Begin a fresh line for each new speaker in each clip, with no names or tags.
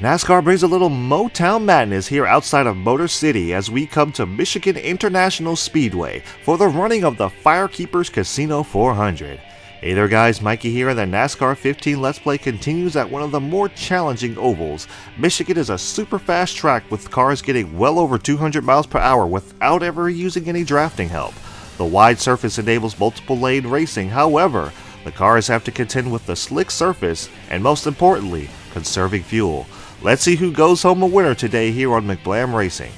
NASCAR brings a little Motown madness here outside of Motor City as we come to Michigan International Speedway for the running of the Firekeepers Casino 400. Hey there guys, Mikey here, and the NASCAR 15 Let's Play continues at one of the more challenging ovals. Michigan is a super fast track with cars getting well over 200 miles per hour without ever using any drafting help. The wide surface enables multiple lane racing, however, the cars have to contend with the slick surface and most importantly, conserving fuel. Let's see who goes home a winner today here on McBlam Racing.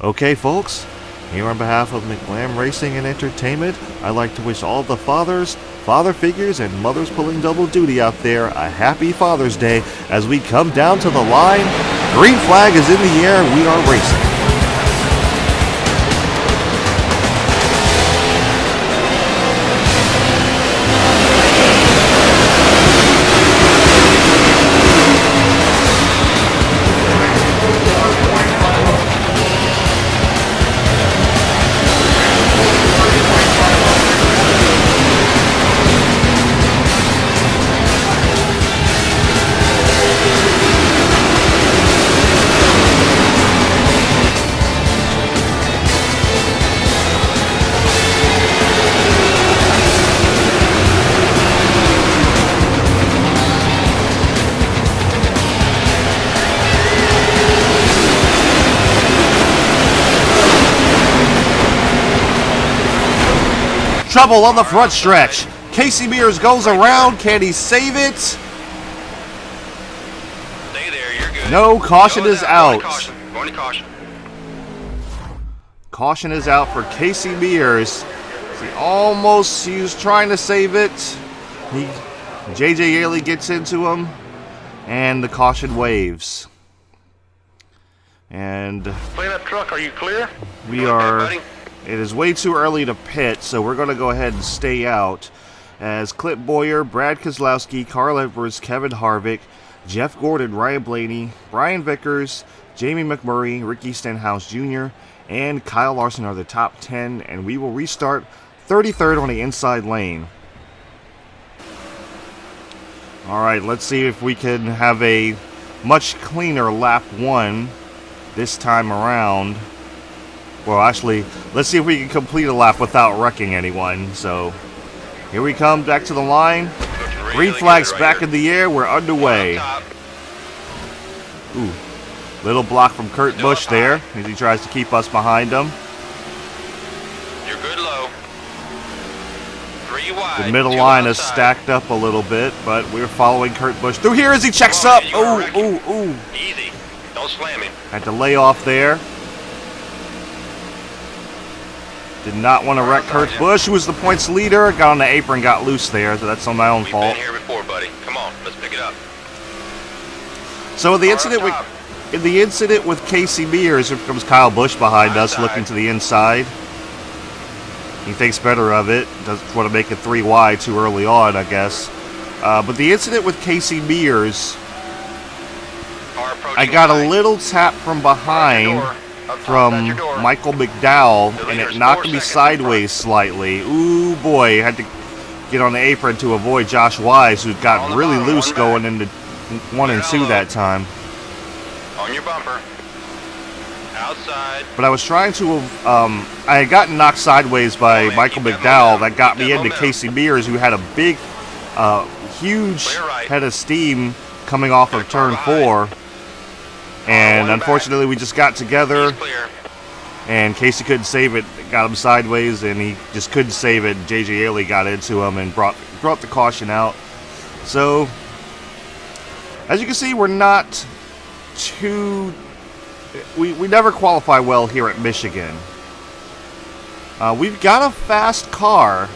Okay folks, here on behalf of McBlam Racing and Entertainment, I'd like to wish all the fathers, father figures, and mothers pulling double duty out there a happy Father's Day as we come down to the line. Green flag is in the air, we are racing. Trouble on the front stretch. Casey Mears goes around. Can he save it?
Stay there, you're good.
No, caution is out.
Going to caution.
Caution is out for Casey Mears. He was trying to save it. JJ Yaley gets into him, and the caution waves. And
Clean up truck, are you clear?
we are. It is way too early to pit, so we're going to go ahead and stay out. As Clip Boyer, Brad Kozlowski, Carl Edwards, Kevin Harvick, Jeff Gordon, Ryan Blaney, Brian Vickers, Jamie McMurray, Ricky Stenhouse Jr., and Kyle Larson are the top 10, and we will restart 33rd on the inside lane. Alright, let's see if we can have a much cleaner lap 1 this time around. Well, actually, let's see if we can complete a lap without wrecking anyone. So, here we come back to the line. Green flags back in the air. We're underway. Ooh, little block from Kurt Busch there as he tries to keep us behind him.
You're good low. 3 wide.
The middle line is stacked up a little bit, but we're following Kurt Busch through here as he checks up. Ooh.
Easy. Don't slam him.
Had to lay off there. Did not want to wreck Kurt Busch, who was the points leader. Got on the apron, got loose there, so that's on my own fault.
We've been here before, buddy. Come on, let's pick it up.
So in the incident with Casey Mears, here comes Kyle Busch behind us, looking to the inside. He thinks better of it. Doesn't want to make it 3 wide too early on, I guess. But the incident with Casey Mears, I got a little tap from behind from Michael McDowell, and it knocked me sideways slightly. Ooh boy, had to get on the apron to avoid Josh Wise, who got really loose going into 1 and 2 that time.
On your bumper. Outside.
But I was trying to, I had gotten knocked sideways by Michael McDowell. That got me into Casey Mears, who had a big, huge head of steam coming off of turn 4. And unfortunately, we just got together, and Casey couldn't save it. Got him sideways, and he just couldn't save it. JJ Yaley got into him and brought the caution out. So, as you can see, we're not too. We never qualify well here at Michigan. We've got a fast car.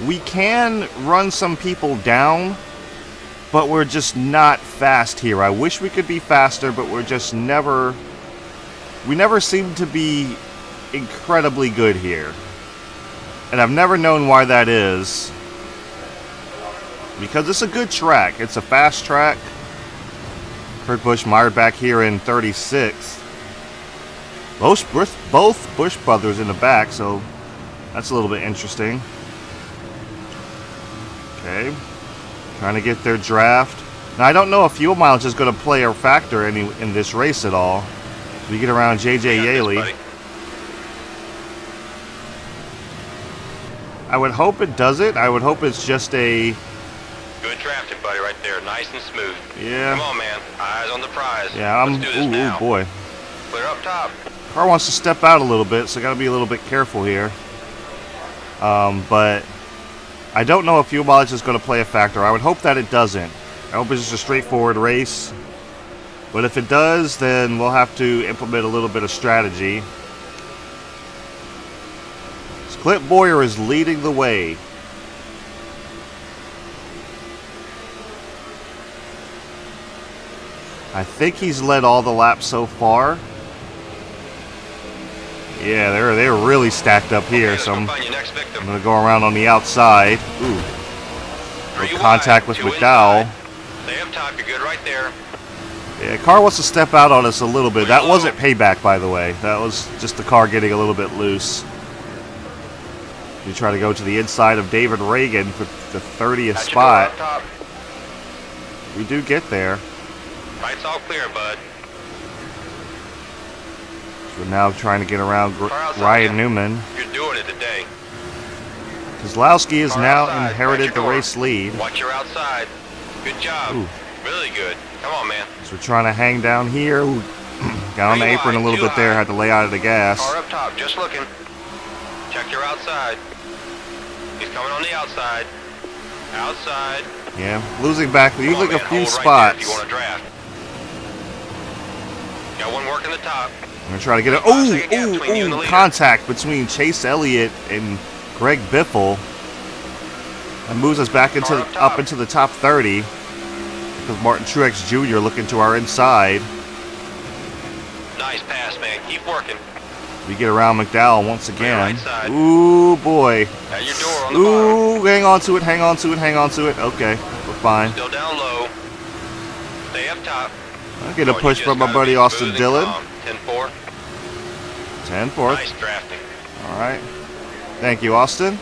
We can run some people down, but we're just not fast here. I wish we could be faster, but we're just never. We never seem to be incredibly good here. And I've never known why that is. Because it's a good track. It's a fast track. Kurt Busch mired back here in 36th. Both Busch brothers in the back, so that's a little bit interesting. Okay, Trying to get their draft. Now, I don't know if fuel mileage is going to play a factor in this race at all. We get around JJ Yaley. I would hope it doesn't. I would hope it's just a...
Good drafting, buddy, right there. Nice and smooth.
Yeah.
Come on, man. Eyes on the prize.
Yeah,
Let's do this now.
Ooh, boy.
Clear up top.
Car wants to step out a little bit, so got to be a little bit careful here. But I don't know if fuel mileage is going to play a factor. I would hope that it doesn't. I hope it's just a straightforward race. But if it does, then we'll have to implement a little bit of strategy. Clint Boyer is leading the way. I think he's led all the laps so far. Yeah, they're really stacked up here,
Okay,
so I'm
find your next victim.
going to go around on the outside. Ooh. No contact with McDowell.
Stay up top, you're good right there.
Yeah, car wants to step out on us a little bit. That wasn't payback, by the way. That was just the car getting a little bit loose. You try to go to the inside of David Reagan for the 30th spot. We do get there.
Right's all clear, bud.
So we're now trying to get around Ryan Newman.
You're doing it today.
Kozlowski has
Car
now
outside.
inherited
Watch
the
your door.
race lead.
Watch your outside. Good job.
Ooh.
Really good. Come on, man.
So we're trying to hang down here. Ooh. Got on the apron a little bit there. Had to lay out of the gas.
Car up top, just looking. Check your outside. He's coming on the outside. Outside.
Yeah, losing back.
Come on,
Losing a
man.
few
Hold right there
spots.
if you want to draft. Got one working the top.
I'm going to try to get it. Ooh, contact between Chase Elliott and Greg Biffle. That moves us back into up into the top 30. Because Martin Truex Jr. looking to our inside.
Nice pass, man. Keep working.
We get around McDowell once again.
Right side.
Ooh, boy.
At your door on the bottom.
Ooh, hang on to it, hang on to it, hang on to it. Okay, we're fine.
Still down low. Stay up top.
I get a push from my buddy Austin Dillon.
10-4.
10-4.
Nice drafting.
All right. Thank you, Austin.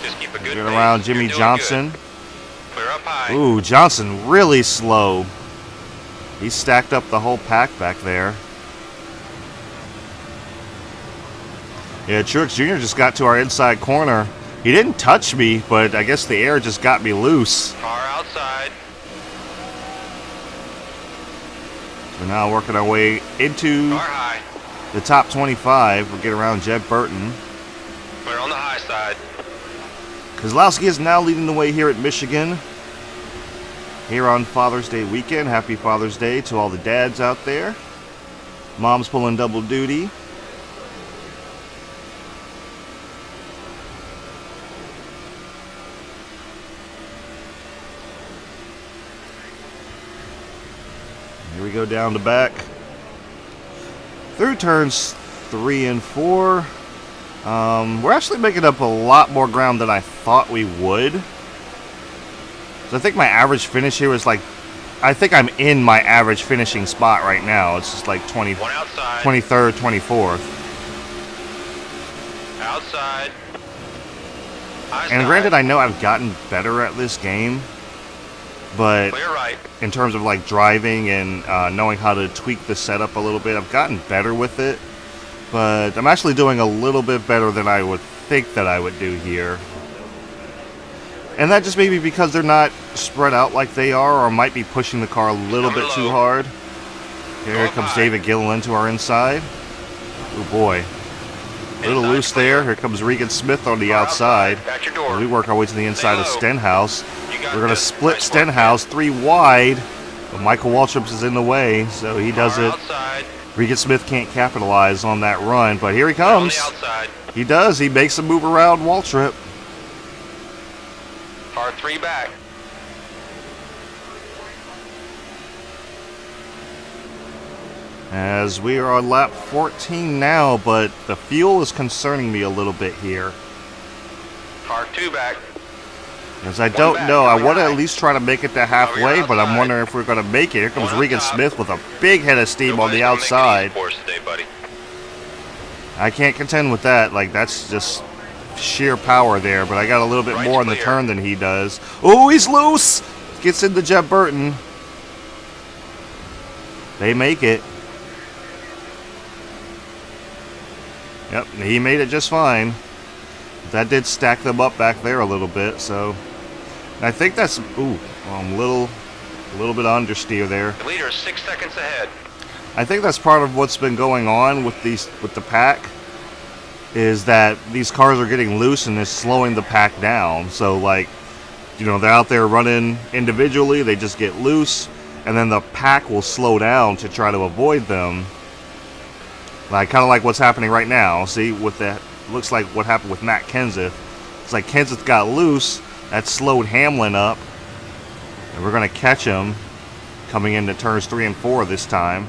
Just keep a good
Get
pace.
around Jimmy
You're doing
Johnson.
good. Clear up high.
Ooh, Johnson really slow. He stacked up the whole pack back there. Yeah, Truex Jr. just got to our inside corner. He didn't touch me, but I guess the air just got me loose.
Car outside.
We're now working our way into
Car high.
the top 25. We'll get around Jeb Burton.
Clear on the high side.
Kozlowski is now leading the way here at Michigan. Here on Father's Day weekend. Happy Father's Day to all the dads out there. Mom's pulling double duty. Here we go down to back. Through turns 3 and 4. We're actually making up a lot more ground than I thought we would. So I think my average finish here is like, I think I'm in my average finishing spot right now. It's just like 23rd, 24th.
Outside.
And granted, I know I've gotten better at this game, but
Clear right.
in terms of like driving and knowing how to tweak the setup a little bit, I've gotten better with it. But I'm actually doing a little bit better than I would think that I would do here. And that just may be because they're not spread out like they are, or might be pushing the car a little bit too hard. Here comes David Gilliland to our inside. Oh boy. A little loose there. Here comes Regan Smith on the outside.
At your door.
We work our way to the inside of Stenhouse.
You got
We're going to
this.
split
Nice work,
Stenhouse 3 wide. But Michael Waltrip is in the way, so he does
Car
it.
outside.
Regan Smith can't capitalize on that run, but here he
Clear on
comes.
the outside.
He does. He makes a move around Waltrip.
Car 3 back.
As we are on lap 14 now, but the fuel is concerning me a little bit here.
Car 2 back.
As I don't
back,
know, I
coming
want to
right.
at least try to make it to halfway, but I'm
outside.
wondering if we're going to make it. Here comes
Going
Regan
up top.
Smith with a big head of steam on the
Nobody's gonna make it easy
outside.
for us today, buddy.
I can't contend with that. Like, that's just sheer power there, but I got a little bit
Right's
more in the
clear.
turn than he does. Oh, he's loose! Gets into Jeff Burton. They make it. Yep, he made it just fine. That did stack them up back there a little bit, so I think that's a little bit of understeer there.
The leader is 6 seconds ahead.
I think that's part of what's been going on with the pack, is that these cars are getting loose and it's slowing the pack down. So like, you know, they're out there running individually, they just get loose, and then the pack will slow down to try to avoid them. Like kind of like what's happening right now. See, with that, looks like what happened with Matt Kenseth. It's like Kenseth got loose, that slowed Hamlin up, and we're gonna catch him coming into turns 3 and 4 this time.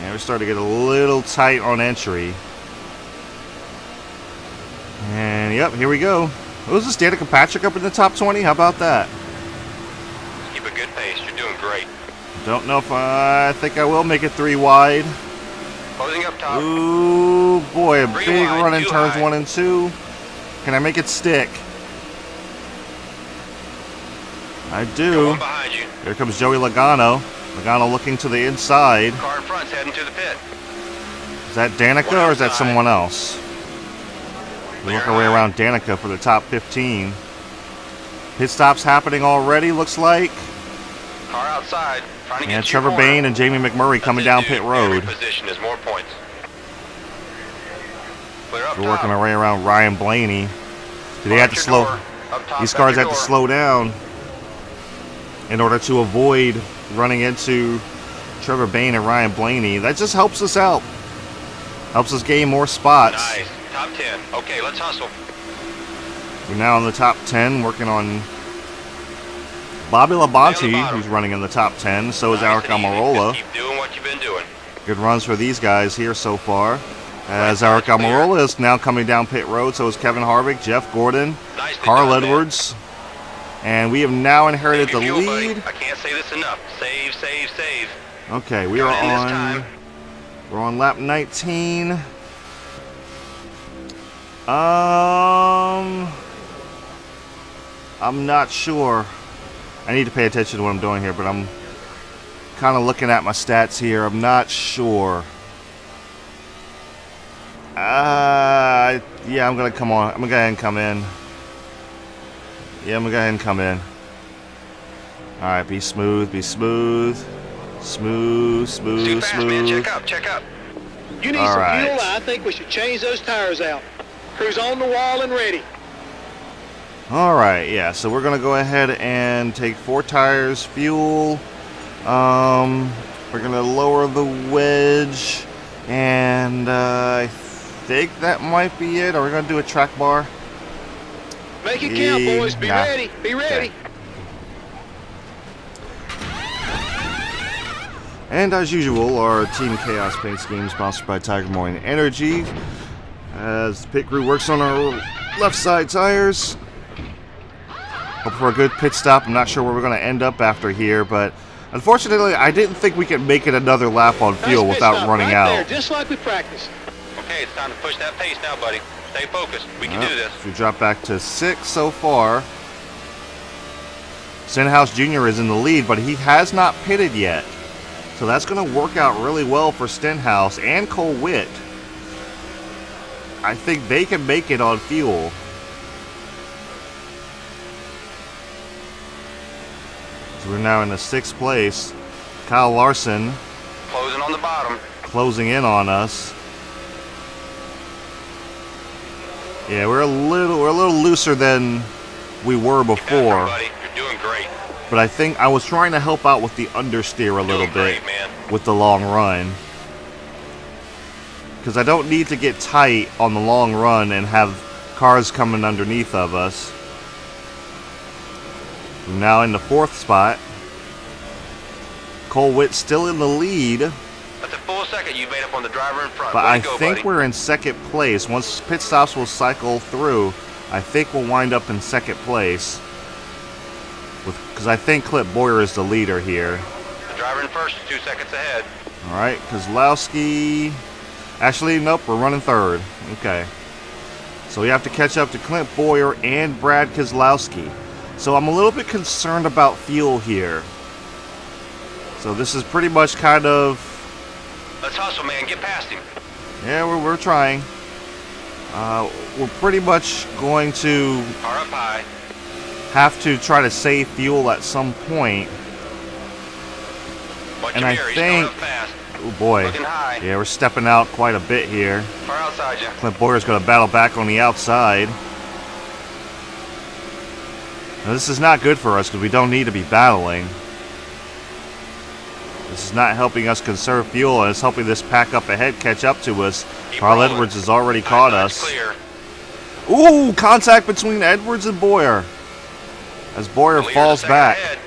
And we're starting to get a little tight on entry. And yep, here we go. Who's this, Danica Patrick up in the top 20? How about that?
Keep a good pace. You're doing great.
Don't know if I think I will make it 3 wide.
Closing up top.
Ooh, boy, a
3
big
wide,
run in
2
turns
high.
1 and 2. Can I make it stick? I do.
Going behind you.
Here comes Joey Logano. Logano looking to the inside.
Car in front's heading to the pit.
Is that Danica or is that someone else? We work our way around Danica for the top 15. Pit stops happening already, looks like.
Car outside. Trying to get
And
to your
Trevor
corner.
Bayne and Jamie McMurray coming down pit road.
Every position is more points. Clear up
We're
top.
working our way around Ryan Blaney. Do they have to
Watch your
slow?
door. Up top,
These
at
cars
your
have to
door.
slow down in order to avoid running into Trevor Bayne and Ryan Blaney. That just helps us out. Helps us gain more spots.
Nice. Top 10. Okay, let's hustle.
We're now in the top 10, working on Bobby
Down the
Labonte,
bottom.
who's running in the top 10. So is
Nice
Eric
and easy.
Almirola.
Just keep doing what you've been doing.
Good runs for these guys here so far. As
Right,
Eric
clear.
Almirola is now coming down pit road, so is Kevin Harvick, Jeff Gordon,
Nicely
Carl
done, man.
Edwards. And we have now inherited
Save
the
your fuel, buddy.
lead.
I can't say this enough. Save, save, save.
Okay, we are
Going in this
on.
time.
We're on lap 19. I'm not sure. I need to pay attention to what I'm doing here, but I'm kind of looking at my stats here. I'm not sure. Yeah, I'm gonna come on. I'm gonna go ahead and come in. Yeah, I'm gonna go ahead and come in. All right, be smooth, be smooth, smooth,
Too
smooth,
fast, man.
smooth.
Check up, check up.
You need
All
some
right.
fuel. I think we should change those tires out. Crew's on the wall and ready.
All right, yeah. So we're gonna go ahead and take 4 tires, fuel. We're gonna lower the wedge, and I think that might be it. Are we gonna do a track bar?
Make it count, boys. Be
Nah.
ready. Be ready.
And as usual, our Team KAOS paint scheme sponsored by Tiger Morning Energy. As the pit crew works on our left side tires. Hope for a good pit stop. I'm not sure where we're going to end up after here, but unfortunately, I didn't think we could make it another lap on fuel
Nice pit
without
stop
running
right
out.
there, just like we practiced.
Okay, it's time to push that pace now, buddy. Stay focused. We can do this.
We drop back to 6 so far. Stenhouse Jr. is in the lead, but he has not pitted yet. So that's going to work out really well for Stenhouse and Cole Witt. I think they can make it on fuel. So we're now in the 6th place. Kyle Larson
Closing on the bottom.
closing in on us. Yeah, we're a little looser than we were
Keep after
before.
him, buddy. You're doing great.
But I think I was trying to help out with the understeer a little
Doing
bit
great, man.
with the long run. Because I don't need to get tight on the long run and have cars coming underneath of us. We're now in the 4th spot. Cole Witt still in the lead,
That's a full second you made up on the driver in front.
but
Way
I
to go,
think
buddy.
we're in 2nd place. Once pit stops will cycle through, I think we'll wind up in 2nd place. Because I think Clip Boyer is the leader here.
The driver in first is 2 seconds ahead.
All right, Kozlowski. Actually, nope, we're running third. Okay. So we have to catch up to Clint Boyer and Brad Keselowski. So I'm a little bit concerned about fuel here. So this is pretty much kind of...
Let's hustle, man. Get past him.
Yeah, we're trying. We're pretty much going to
Car up high.
have to try to save fuel at some point.
Watch
And
your
I
mirror. He's
think...
going up fast.
Oh boy.
Looking high.
Yeah, we're stepping out quite a bit here.
Far outside you.
Clint Boyer's going to battle back on the outside. Now, this is not good for us because we don't need to be battling. This is not helping us conserve fuel, and it's helping this pack up ahead catch up to us.
Keep
Carl
rolling.
Edwards has already caught
Outside's
us.
Clear.
Ooh, contact between Edwards and Boyer. As Boyer
Leader's a
falls
second
back.
ahead.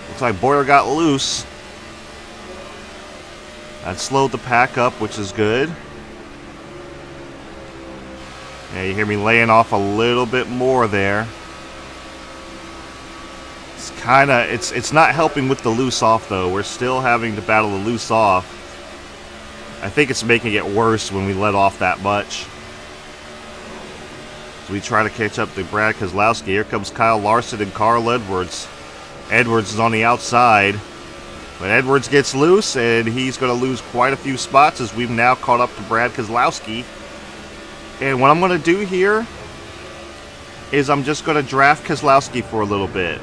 Looks like Boyer got loose. That slowed the pack up, which is good. Yeah, you hear me laying off a little bit more there. It's not helping with the loose off though. We're still having to battle the loose off. I think it's making it worse when we let off that much. So we try to catch up to Brad Keselowski. Here comes Kyle Larson and Carl Edwards. Edwards is on the outside. But Edwards gets loose, and he's going to lose quite a few spots as we've now caught up to Brad Keselowski. And what I'm going to do here is I'm just going to draft Keselowski for a little bit.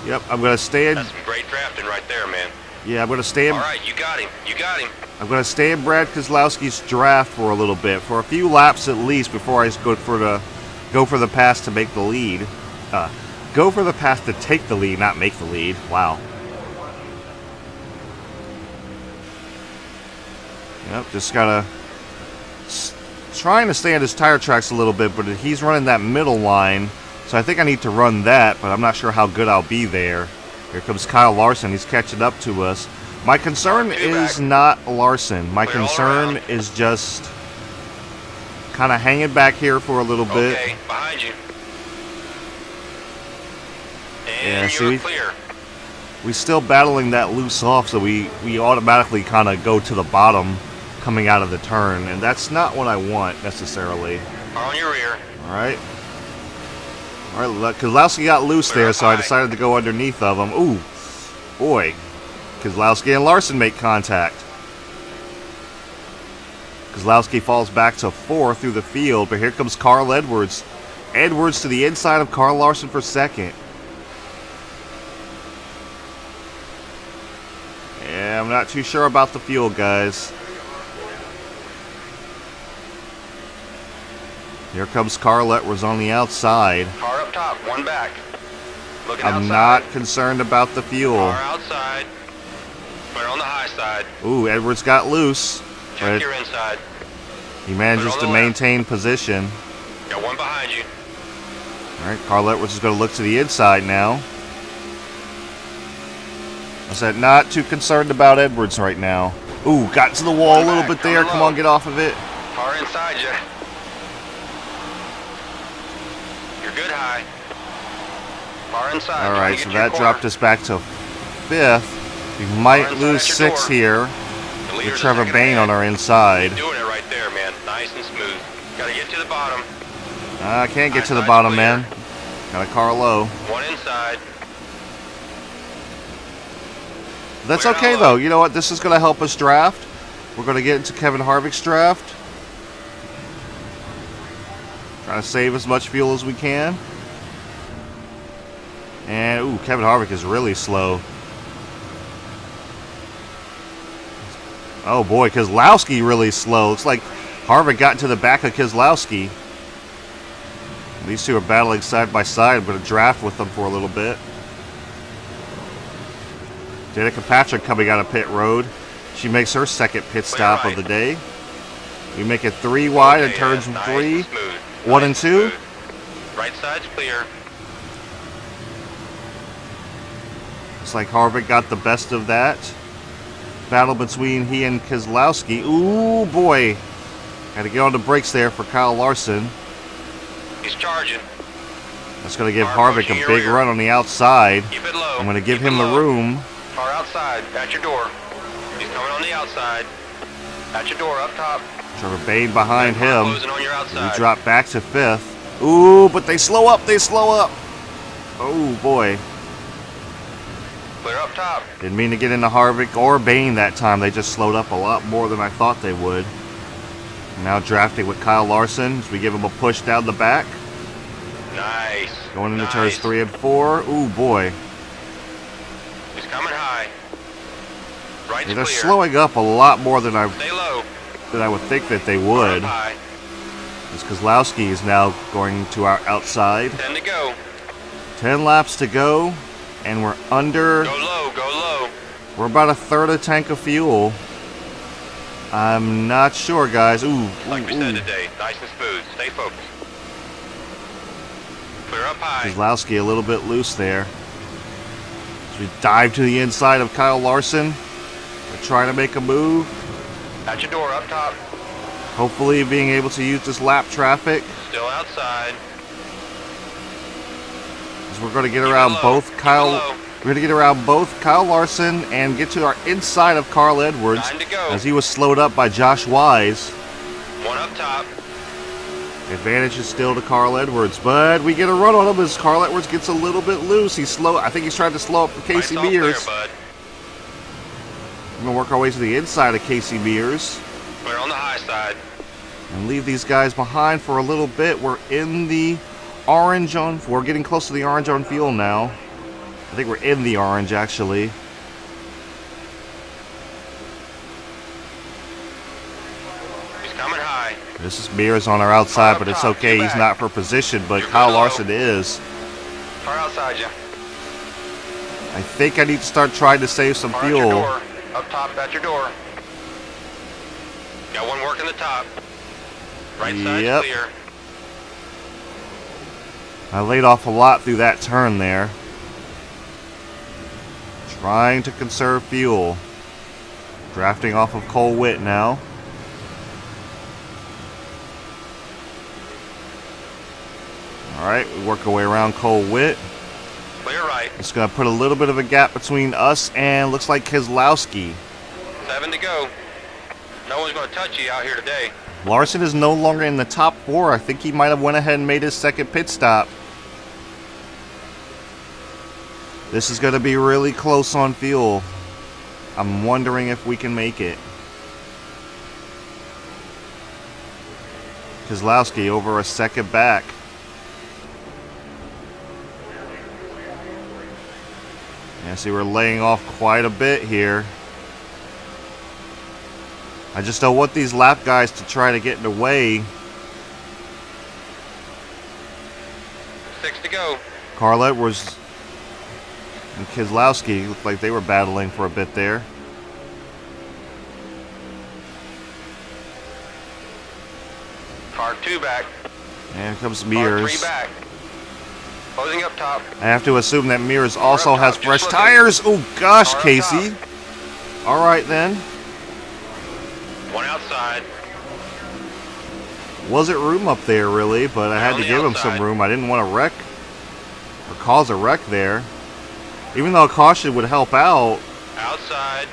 Yep, I'm going to stay in.
That's some great drafting right there, man.
Yeah, I'm going to stay in.
All right, you got him. You got him.
I'm going to stay in Brad Keselowski's draft for a little bit, for a few laps at least, before I go for the pass to make the lead. Go for the pass to take the lead, not make the lead. Wow. Yep, just gotta trying to stay on his tire tracks a little bit, but he's running that middle line, so I think I need to run that, but I'm not sure how good I'll be there. Here comes Kyle Larson. He's catching up to us. My concern is not Larson. My concern is just kind of hanging back here for a little bit.
Okay, behind you.
Yeah,
And
see,
you're clear.
we're still battling that loose off, so we automatically kind of go to the bottom coming out of the turn, and that's not what I want necessarily.
Are on your rear.
All right, Keselowski got loose there, so I decided to go underneath of him. Ooh, boy, Keselowski and Larson make contact. Keselowski falls back to 4th through the field, but here comes Carl Edwards. Edwards to the inside of Carl Larson for 2nd. Yeah, I'm not too sure about the fuel, guys. Here comes Carl Edwards on the outside.
Car up top, one back. Looking
I'm
outside.
not concerned about the fuel.
Car outside. But on the high side.
Ooh, Edwards got loose.
Check
But
your inside.
he manages to maintain position.
Got one behind you.
All right, Carl Edwards is going to look to the inside now. I said not too concerned about Edwards right now. Ooh, got to the wall a little bit there. Come on, get off of it.
Car inside you. You're good high. Car inside.
All
Trying
right,
to
so
get to your
that dropped
corner.
us back to 5th. We might
Car inside
lose
at your
6th
door.
here
The
with
leader's
Trevor
second
Bain
ahead.
on our inside.
Doing it right there, man. Nice and smooth. Gotta get to the bottom.
I can't get to the
Outside's
bottom,
clear.
man. Got a car low.
One inside.
That's
Clear
okay,
out
though.
low.
You know what? This is going to help us draft. We're going to get into Kevin Harvick's draft. Trying to save as much fuel as we can. And, ooh, Kevin Harvick is really slow. Oh, boy, Keselowski really slow. Looks like Harvick got into the back of Keselowski. These two are battling side by side. I'm going to draft with them for a little bit. Danica Patrick coming out of pit road. She makes her 2nd pit stop of the day. We make it 3 wide and turns
nice
3.
and smooth.
1
Nice
and 2.
smooth. Right side's clear.
Looks like Harvick got the best of that. Battle between he and Keselowski. Ooh, boy. Had to get on the brakes there for Kyle Larson.
He's charging.
That's going to give
Car
Harvick
pushing
a
your
big
rear.
run on the outside.
Keep it low.
I'm going to give
Keep
him
it
the
low.
room.
Car outside. At your door. He's coming on the outside. At your door, up top.
Trevor Bain behind him.
Closing on your outside.
We drop back to 5th. Ooh, but they slow up. They slow up. Oh, boy.
Clear up top.
Didn't mean to get into Harvick or Bain that time. They just slowed up a lot more than I thought they would. Now drafting with Kyle Larson as we give him a push down the back.
Nice.
Going into turns 3 and 4. Ooh, boy.
He's coming high. Right
They're
clear.
slowing up a lot more than
Stay low.
I would think that they would.
High.
As Kozlowski is now going to our outside.
10 to go.
10 laps to go. And we're under...
Go low, go low.
We're about a third of tank of fuel. I'm not sure, guys. Ooh,
Like we said today, nice and smooth. Stay focused. Clear up high.
Kozlowski a little bit loose there. As we dive to the inside of Kyle Larson. We're trying to make a move.
At your door, up top.
Hopefully being able to use this lap traffic.
Still outside.
As we're going to get around both Kyle... We're going to get around both Kyle Larson and get to our inside of Carl Edwards.
9 to go.
As he was slowed up by Josh Wise.
One up top.
Advantage is still to Carl Edwards, but we get a run on him as Carl Edwards gets a little bit loose. He's slow. I think he's trying to slow up for Casey
Lights all
Mears.
clear, bud.
We're going to work our way to the inside of Casey Mears.
Clear on the high side.
And leave these guys behind for a little bit. We're in the orange on... We're getting close to the orange on fuel now. I think we're in the orange, actually.
He's coming high.
This is Mears on our outside, but it's okay. He's not for position, but Kyle Larson is.
Car outside you.
I think I need to start trying to save some
Car at your
fuel.
door. Up top at your door. Got one working the top. Right side's
Yep.
clear.
I laid off a lot through that turn there. Trying to conserve fuel. Drafting off of Cole Witt now. Alright, we work our way around Cole Witt.
Clear right.
It's going to put a little bit of a gap between us and looks like Kozlowski.
7 to go. No one's going to touch you out here today.
Larson is no longer in the top 4. I think he might have went ahead and made his second pit stop. This is going to be really close on fuel. I'm wondering if we can make it. Kozlowski over a second back. Yeah, see, we're laying off quite a bit here. I just don't want these lap guys to try to get in the way.
6 to go.
Carl Edwards and Kozlowski looked like they were battling for a bit there.
Car 2 back.
And here comes
Car
Mears.
3 back. Closing up top.
I have to assume that Mears also
up
has
top,
fresh
just looking.
tires. Oh gosh,
Car up
Casey. All right then.
One outside.
Wasn't room up there really, but I had
on
to
the
give him some
outside.
room. I didn't want to wreck or cause a wreck there. Even though a caution would help out,
Outside.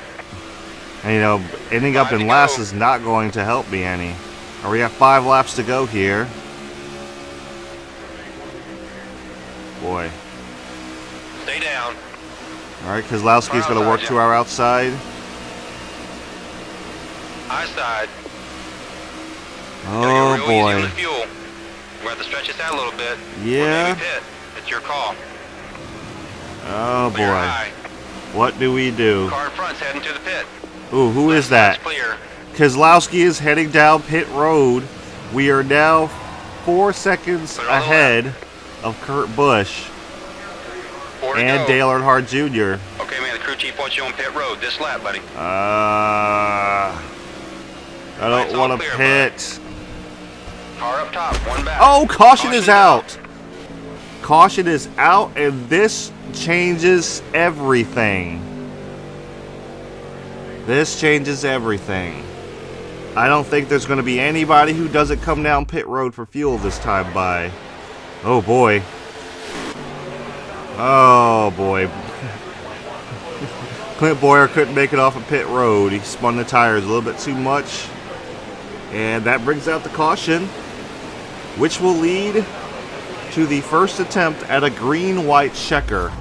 and, you know, ending up
5
in
to
last
go.
is not going to help me any. Or we have 5 laps to go here. Boy.
Stay down.
All right, Kozlowski's going to work to our outside.
High side.
Oh
Gotta get real easy on the
boy.
fuel. We're going to stretch this out a little bit.
Yeah.
Or maybe pit. It's your call.
Oh
Clear
boy.
high.
What do we do?
Car in front's heading to the pit.
Ooh, who is that?
That's clear.
Kozlowski is heading down pit road. We are now 4 seconds
Clear on the
ahead of Kurt Busch
4 to
and
go.
Dale Earnhardt Jr.
Okay, man, the crew chief wants you on pit road this lap, buddy.
I
Lights
don't
all
want to
clear,
pit.
Car up top, one back.
Oh, caution is
Caution's
out. Caution is out, and this changes everything. This changes everything. I don't think there's going to be anybody who doesn't come down pit road for fuel this time by. Oh boy. Oh boy. Clint Boyer couldn't make it off of pit road. He spun the tires a little bit too much. And that brings out the caution, which will lead to the first attempt at a green-white checker.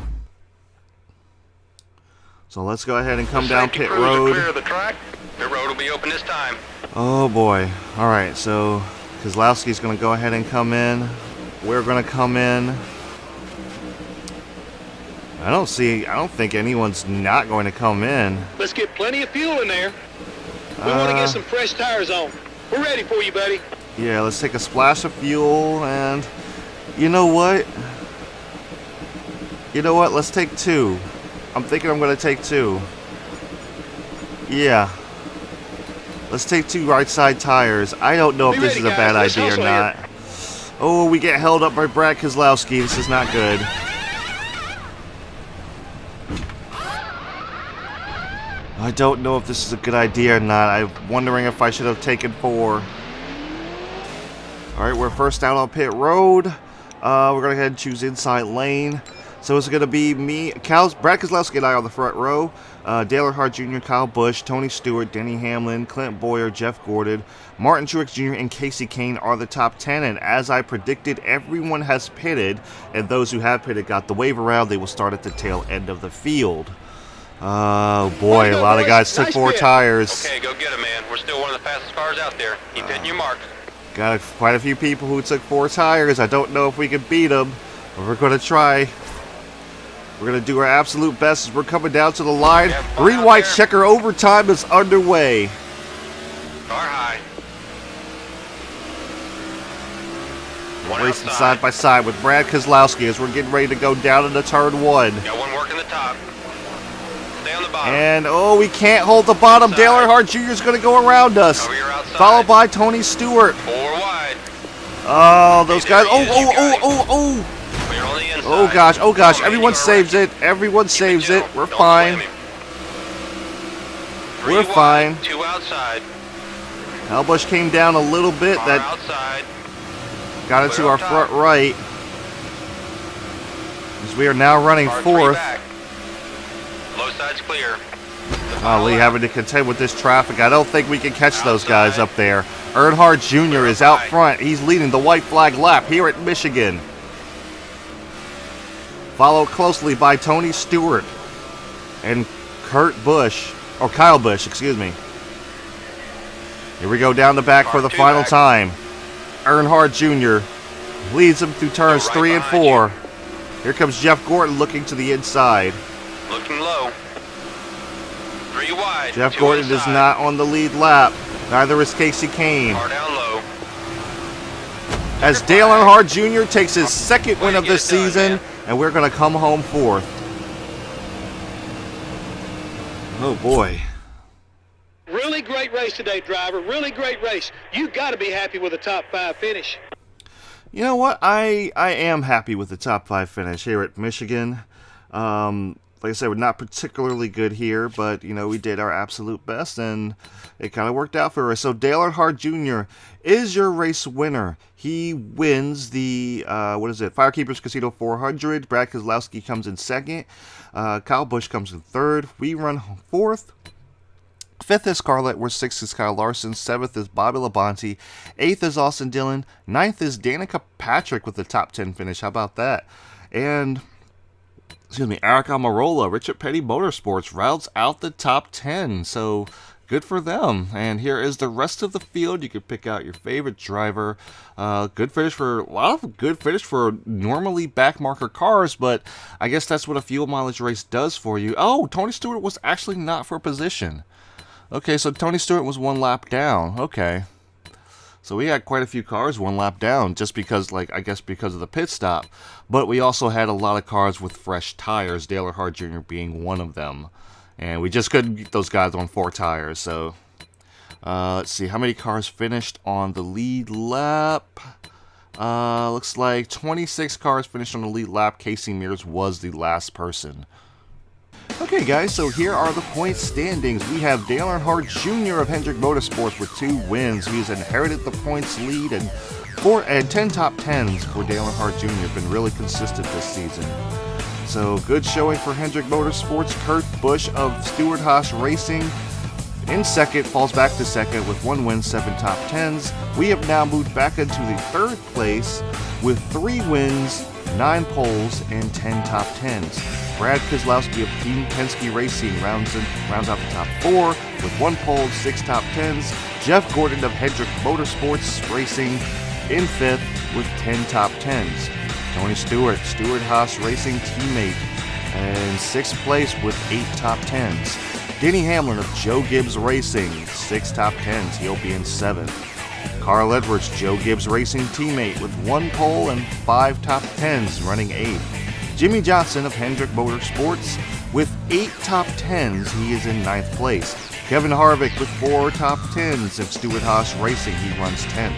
So let's go ahead and come down pit road.
Clear of the track. Pit road will be open this time.
Oh boy. Alright, so Kozlowski's going to go ahead and come in. We're going to come in. I don't think anyone's not going to come in.
Let's get plenty of fuel in there. We want to get some fresh tires on. We're ready for you, buddy.
Yeah, let's take a splash of fuel, and you know what? Let's take 2. I'm thinking I'm going to take 2. Yeah. Let's take 2 right side tires. I don't know if this is a bad idea or not. Oh, we get held up by Brad Kozlowski. This is not good. I don't know if this is a good idea or not. I'm wondering if I should have taken 4. Alright, we're first out on pit road. We're going to go ahead and choose inside lane. So it's going to be me, Brad Kozlowski and I on the front row. Dale Earnhardt Jr., Kyle Busch, Tony Stewart, Denny Hamlin, Clint Boyer, Jeff Gordon, Martin Truex Jr., and Casey Kane are the top 10. And as I predicted, everyone has pitted. And those who have pitted got the wave around. They will start at the tail end of the field. Oh boy, a lot of guys took 4 tires.
Okay, go get him, man. We're still one of the fastest cars out there. Keep hitting your mark.
Got quite a few people who took 4 tires. I don't know if we can beat them, but we're going to try. We're going to do our absolute best as we're coming down to the line. Green-white checker overtime is underway.
Car high.
Racing side by side with Brad Kozlowski as we're getting ready to go down into turn 1.
Got one working the top. Stay on the bottom.
And, oh, we can't hold the bottom. Dale Earnhardt Jr. is going to go around us. Followed by Tony Stewart.
4 wide.
Oh, those guys. Oh. Oh gosh. Everyone saves it. Everyone saves it. We're fine. We're fine.
2 outside.
Kyle Busch came down a little bit. That
outside.
got into our front right. As we are now running 4th.
Low side's clear.
Lee having to contend with this traffic. I don't think we can catch those guys up there. Earnhardt Jr. is out front. He's leading the white flag lap here at Michigan. Followed closely by Tony Stewart and Kyle Busch, excuse me. Here we go down the back for the final time. Earnhardt Jr. leads him through turns 3 and 4. Here comes Jeff Gordon looking to the inside.
Looking low. 3 wide.
Jeff Gordon is not on the lead lap. Neither is Casey Kane.
Car down low.
As Dale Earnhardt Jr. takes his 2nd win of the season, and we're going to come home 4th. Oh boy.
Really great race today, driver. Really great race. You got to be happy with a top 5 finish.
You know what? I am happy with the top 5 finish here at Michigan. Like I said, we're not particularly good here, but, we did our absolute best, and it kind of worked out for us. So Dale Earnhardt Jr. is your race winner. He wins the, Firekeeper's Casino 400. Brad Kozlowski comes in 2nd. Kyle Busch comes in 3rd. We run 4th. 5th is Scarlett. We're 6th is Kyle Larson. 7th is Bobby Labonte. 8th is Austin Dillon. 9th is Danica Patrick with the top 10 finish. How about that? And Eric Almirola, Richard Petty Motorsports rounds out the top 10. So good for them. And here is the rest of the field. You can pick out your favorite driver. Good finish for a lot of good finish for normally backmarker cars, but I guess that's what a fuel mileage race does for you. Oh, Tony Stewart was actually not for position. Okay, so Tony Stewart was 1 lap down. Okay. So we had quite a few cars 1 lap down just because, because of the pit stop. But we also had a lot of cars with fresh tires, Dale Earnhardt Jr. being one of them. And we just couldn't beat those guys on 4 tires. So let's see, how many cars finished on the lead lap? Looks like 26 cars finished on the lead lap. Casey Mears was the last person. Okay guys, so here are the point standings. We have Dale Earnhardt Jr. of Hendrick Motorsports with 2 wins. He's inherited the points lead, and 10 top 10s for Dale Earnhardt Jr. Been really consistent this season. So good showing for Hendrick Motorsports. Kurt Busch of Stewart Haas Racing in second, falls back to second with 1 win, 7 top 10s. We have now moved back into the third place with 3 wins, 9 poles, and 10 top 10s. Brad Keselowski of Team Penske Racing rounds out the top 4 with 1 pole, 6 top 10s. Jeff Gordon of Hendrick Motorsports Racing in 5th with 10 top 10s. Tony Stewart, Stewart Haas Racing teammate, in 6th place with 8 top 10s. Denny Hamlin of Joe Gibbs Racing, 6 top 10s. He'll be in 7th. Carl Edwards, Joe Gibbs Racing teammate with 1 pole and 5 top 10s, running 8th. Jimmy Johnson of Hendrick Motorsports with 8 top 10s. He is in 9th place. Kevin Harvick with 4 top 10s of Stewart Haas Racing. He runs 10th.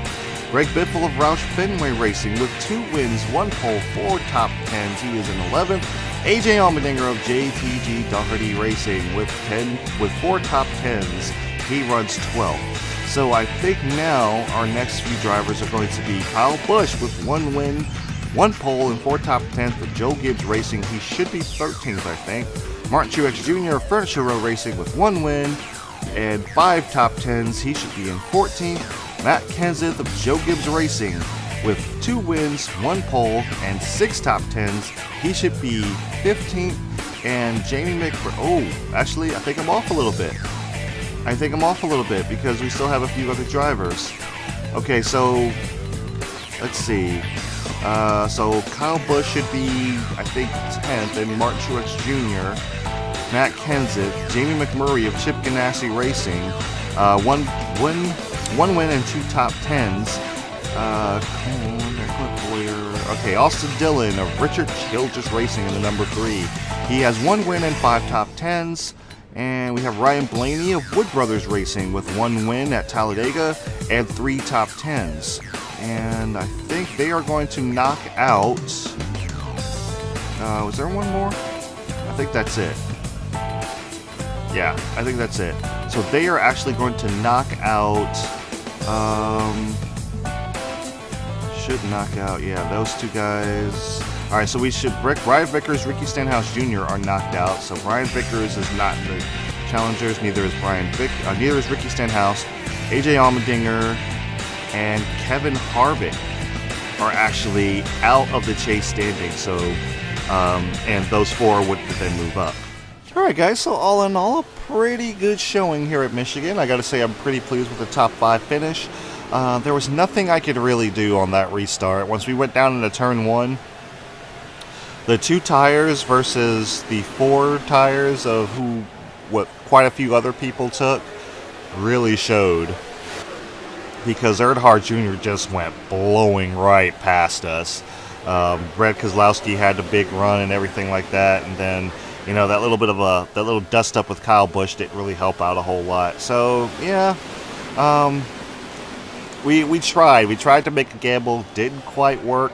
Greg Biffle of Roush Fenway Racing with 2 wins, 1 pole, 4 top 10s. He is in 11th. AJ Allmendinger of JTG Doherty Racing with 4 top 10s. He runs 12th. So I think now our next few drivers are going to be Kyle Busch with 1 win, 1 pole, and 4 top 10s with Joe Gibbs Racing. He should be 13th, I think. Martin Truex Jr. of Furniture Row Racing with 1 win and 5 top 10s. He should be in 14th. Matt Kenseth of Joe Gibbs Racing with 2 wins, 1 pole, and 6 top 10s. He should be 15th. And Jamie actually, I think I'm off a little bit. Because we still have a few other drivers. Okay, so let's see. So Kyle Busch should be, I think, 10th, and Martin Truex Jr., Matt Kenseth, Jamie McMurray of Chip Ganassi Racing, 1 win and 2 top 10s. Okay, Austin Dillon of Richard Childress Racing in the number 3. He has 1 win and 5 top 10s. And we have Ryan Blaney of Wood Brothers Racing with 1 win at Talladega and 3 top 10s. And I think they are going to knock out... was there one more? I think that's it. Yeah, I think that's it. So they are actually going to knock out... should knock out, yeah, those 2 guys. Alright, so we should... Ryan Vickers, Ricky Stenhouse Jr. are knocked out. So Ryan Vickers is not in the challengers. Neither is neither is Ricky Stenhouse. AJ Allmendinger and Kevin Harvick are actually out of the chase standing. So, and those 4 would then move up. Alright guys, so all in all, a pretty good showing here at Michigan. I gotta say I'm pretty pleased with the top 5 finish. There was nothing I could really do on that restart. Once we went down into turn 1, the 2 tires versus the 4 tires of what quite a few other people took really showed, because Earnhardt Jr. just went blowing right past us. Brad Keselowski had the big run and everything like that, and then that little dust up with Kyle Busch didn't really help out a whole lot. So yeah, we tried to make a gamble, didn't quite work.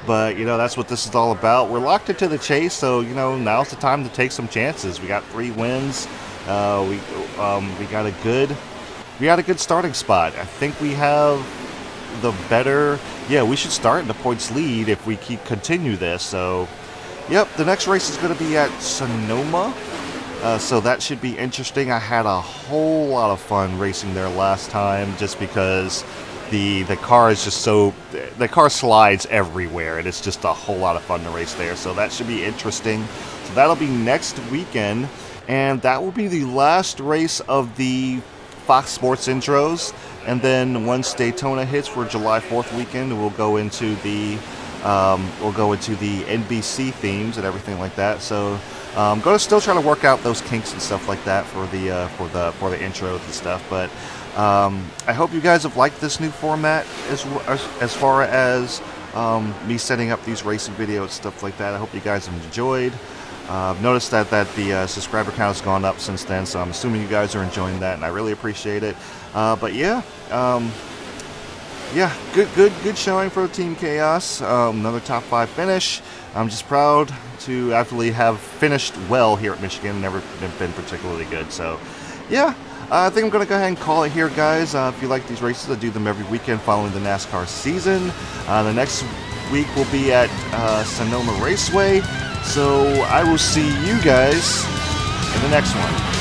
But, that's what this is all about. We're locked into the chase, so, now's the time to take some chances. We got 3 wins. We got a good starting spot. I think we have the better... Yeah, we should start in the points lead if we continue this. So, yep, the next race is going to be at Sonoma. So that should be interesting. I had a whole lot of fun racing there last time just because... The car is just the car slides everywhere, and it's just a whole lot of fun to race there. So that should be interesting. So that'll be next weekend, and that will be the last race of the Fox Sports intros. And then once Daytona hits for July 4th weekend, we'll go into the NBC themes and everything like that. So I'm going to still try to work out those kinks and stuff like that for the intros and stuff, but. I hope you guys have liked this new format as far as me setting up these racing videos, stuff like that. I hope you guys have enjoyed. I've noticed that the subscriber count has gone up since then, so I'm assuming you guys are enjoying that, and I really appreciate it. But yeah, good showing for Team KAOS. Another top 5 finish. I'm just proud to actually have finished well here at Michigan. Never been particularly good, so yeah. I think I'm going to go ahead and call it here, guys. If you like these races, I do them every weekend following the NASCAR season. The next week will be at Sonoma Raceway. So I will see you guys in the next one.